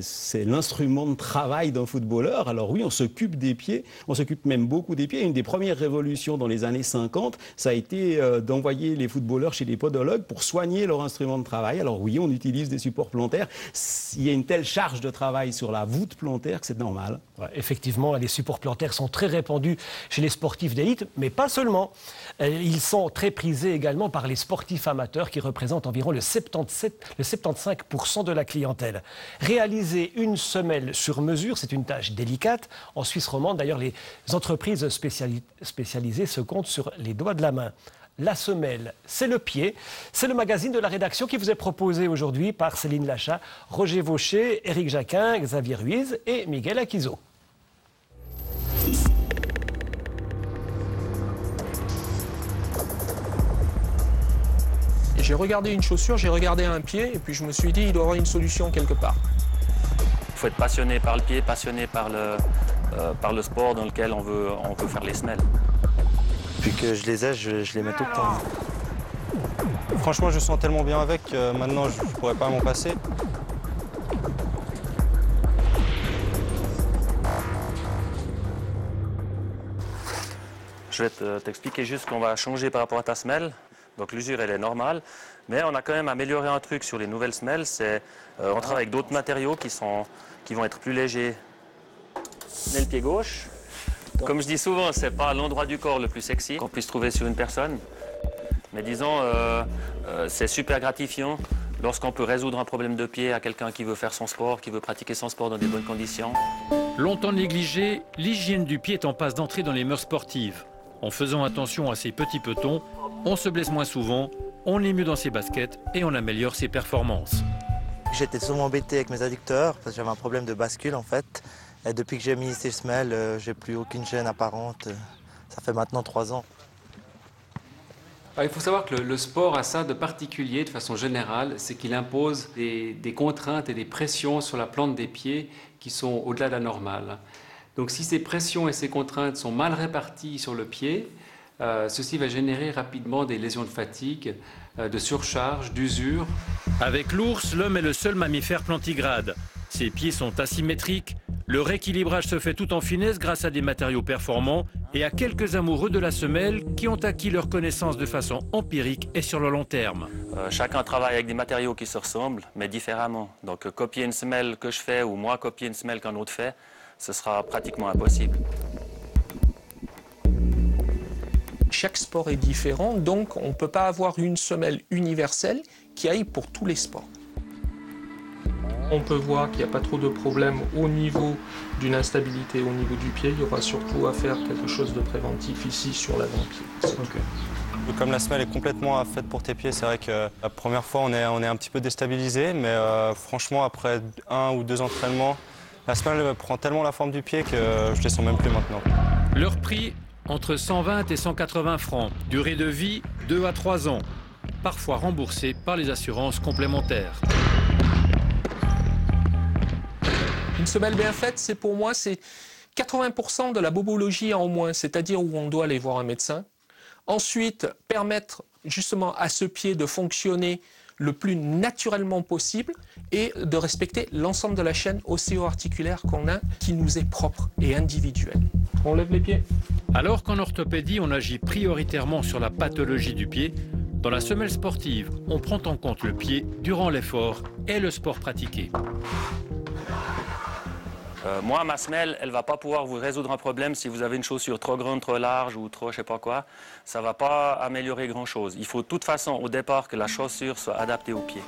c'est l'instrument de travail d'un footballeur. Alors oui, on s'occupe des pieds, on s'occupe même beaucoup des pieds. Une des premières révolutions dans les années 50, ça a été d'envoyer les footballeurs chez des podologues pour soigner leur instrument de travail. Alors oui, on utilise des supports plantaires. Il y a une telle charge de travail sur la voûte plantaire que c'est normal. Ouais, effectivement, les supports plantaires sont très répandus chez les sportifs d'élite, mais pas seulement. Ils sont très prisés également par les sportifs amateurs qui représentent environ le 75% de la clientèle. Réaliser une semelle sur mesure, c'est une tâche délicate. En Suisse romande, d'ailleurs, les entreprises spécialisées se comptent sur les doigts de la main. La semelle, c'est le pied. C'est le magazine de la rédaction qui vous est proposé aujourd'hui par Céline Lachat, Roger Vaucher, Éric Jacquin, Xavier Ruiz et Miguel Aquizot. J'ai regardé une chaussure, j'ai regardé un pied, et puis je me suis dit, il doit y avoir une solution quelque part. Il faut être passionné par le pied, passionné par le sport dans lequel on veut faire les semelles. Depuis que je les ai, je les mets tout le temps. Franchement, je me sens tellement bien avec que maintenant, je ne pourrais pas m'en passer. Je vais t'expliquer juste qu'on va changer par rapport à ta semelle. Donc l'usure, elle est normale. Mais on a quand même amélioré un truc sur les nouvelles semelles. C'est on travaille avec d'autres matériaux qui vont être plus légers. Tenez le pied gauche. Comme je dis souvent, ce n'est pas l'endroit du corps le plus sexy qu'on puisse trouver sur une personne. Mais disons, c'est super gratifiant lorsqu'on peut résoudre un problème de pied à quelqu'un qui veut faire son sport, qui veut pratiquer son sport dans des bonnes conditions. Longtemps négligée, l'hygiène du pied est en passe d'entrer dans les mœurs sportives. En faisant attention à ces petits petons, on se blesse moins souvent, on est mieux dans ses baskets et on améliore ses performances. J'étais souvent embêté avec mes adducteurs parce que j'avais un problème de bascule en fait. Et depuis que j'ai mis ces semelles, j'ai plus aucune gêne apparente. Ça fait maintenant 3 ans. Alors, il faut savoir que le sport a ça de particulier, de façon générale, c'est qu'il impose des contraintes et des pressions sur la plante des pieds qui sont au-delà de la normale. Donc si ces pressions et ces contraintes sont mal réparties sur le pied, ceci va générer rapidement des lésions de fatigue, de surcharge, d'usure. Avec l'ours, l'homme est le seul mammifère plantigrade. Ses pieds sont asymétriques. Le rééquilibrage se fait tout en finesse grâce à des matériaux performants et à quelques amoureux de la semelle qui ont acquis leur connaissance de façon empirique et sur le long terme. Chacun travaille avec des matériaux qui se ressemblent, mais différemment. Donc copier une semelle que je fais ou moi copier une semelle qu'un autre fait, ce sera pratiquement impossible. Chaque sport est différent, donc on ne peut pas avoir une semelle universelle qui aille pour tous les sports. On peut voir qu'il n'y a pas trop de problèmes au niveau d'une instabilité au niveau du pied. Il y aura surtout à faire quelque chose de préventif ici sur l'avant-pied. Okay. Comme la semelle est complètement faite pour tes pieds, c'est vrai que la première fois on est un petit peu déstabilisé, mais franchement après 1 ou 2 entraînements, la semelle prend tellement la forme du pied que je ne les sens même plus maintenant. Leur prix, entre 120 et 180 francs. Durée de vie, 2 à 3 ans. Parfois remboursée par les assurances complémentaires. Une semelle bien faite, c'est pour moi, c'est 80% de la bobologie en moins, c'est-à-dire où on doit aller voir un médecin. Ensuite, permettre justement à ce pied de fonctionner le plus naturellement possible et de respecter l'ensemble de la chaîne ostéo-articulaire qu'on a, qui nous est propre et individuelle. On lève les pieds. Alors qu'en orthopédie, on agit prioritairement sur la pathologie du pied, dans la semelle sportive, on prend en compte le pied durant l'effort et le sport pratiqué. Moi, ma semelle, elle ne va pas pouvoir vous résoudre un problème si vous avez une chaussure trop grande, trop large ou trop je ne sais pas quoi. Ça ne va pas améliorer grand-chose. Il faut de toute façon, au départ, que la chaussure soit adaptée au pied.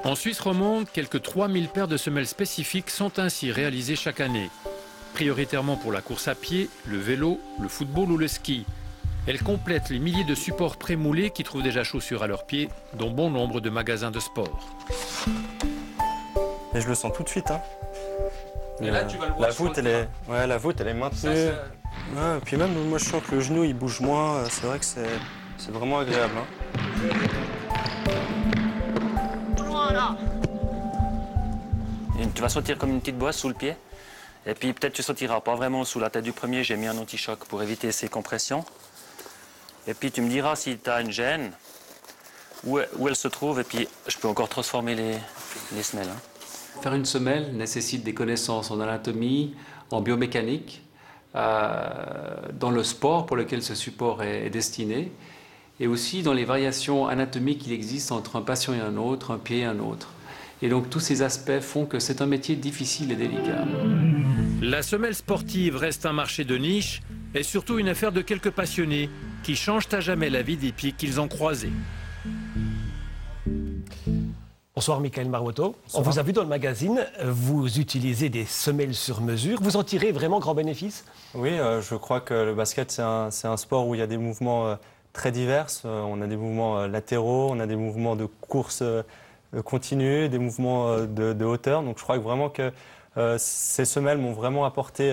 En Suisse romande, quelques 3000 paires de semelles spécifiques sont ainsi réalisées chaque année. Prioritairement pour la course à pied, le vélo, le football ou le ski. Elles complètent les milliers de supports prémoulés qui trouvent déjà chaussures à leurs pieds, dont bon nombre de magasins de sport. Et je le sens tout de suite, hein. Et là, tu vas le voir la voûte, elle est maintenue. Ouais, puis même, moi, je sens que le genou, il bouge moins. C'est vrai que c'est vraiment agréable. Hein. Et tu vas sentir comme une petite boisse sous le pied. Et puis peut-être tu ne sentiras pas vraiment sous la tête du premier. J'ai mis un anti-choc pour éviter ces compressions. Et puis tu me diras si tu as une gêne, où elle se trouve. Et puis je peux encore transformer les semelles. Hein. Faire une semelle nécessite des connaissances en anatomie, en biomécanique, dans le sport pour lequel ce support est destiné, et aussi dans les variations anatomiques qu'il existe entre un patient et un autre, un pied et un autre. Et donc tous ces aspects font que c'est un métier difficile et délicat. La semelle sportive reste un marché de niche et surtout une affaire de quelques passionnés qui changent à jamais la vie des pieds qu'ils ont croisés. Bonsoir Michael Marotto. On vous a vu dans le magazine, vous utilisez des semelles sur mesure. Vous en tirez vraiment grand bénéfice? Oui, je crois que le basket, c'est un sport où il y a des mouvements très divers. On a des mouvements latéraux, on a des mouvements de course continue, des mouvements de hauteur. Donc je crois que vraiment que ces semelles m'ont vraiment apporté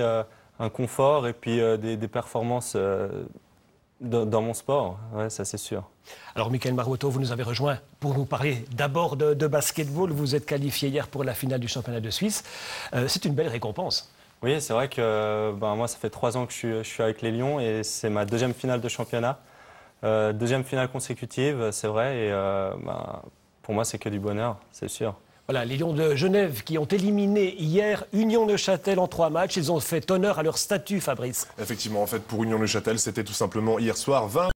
un confort et puis des performances dans mon sport. Ouais, ça c'est sûr. Alors Michael Marotto, vous nous avez rejoint pour nous parler d'abord de basketball. Vous êtes qualifié hier pour la finale du championnat de Suisse. C'est une belle récompense. Oui, c'est vrai que moi, ça fait 3 ans que je suis avec les Lions et c'est ma 2e finale de championnat. 2e finale consécutive, c'est vrai. Et pour moi, c'est que du bonheur, c'est sûr. Voilà, les Lions de Genève qui ont éliminé hier Union Neuchâtel en 3 matchs. Ils ont fait honneur à leur statut, Fabrice. Effectivement, en fait, pour Union Neuchâtel, c'était tout simplement hier soir 20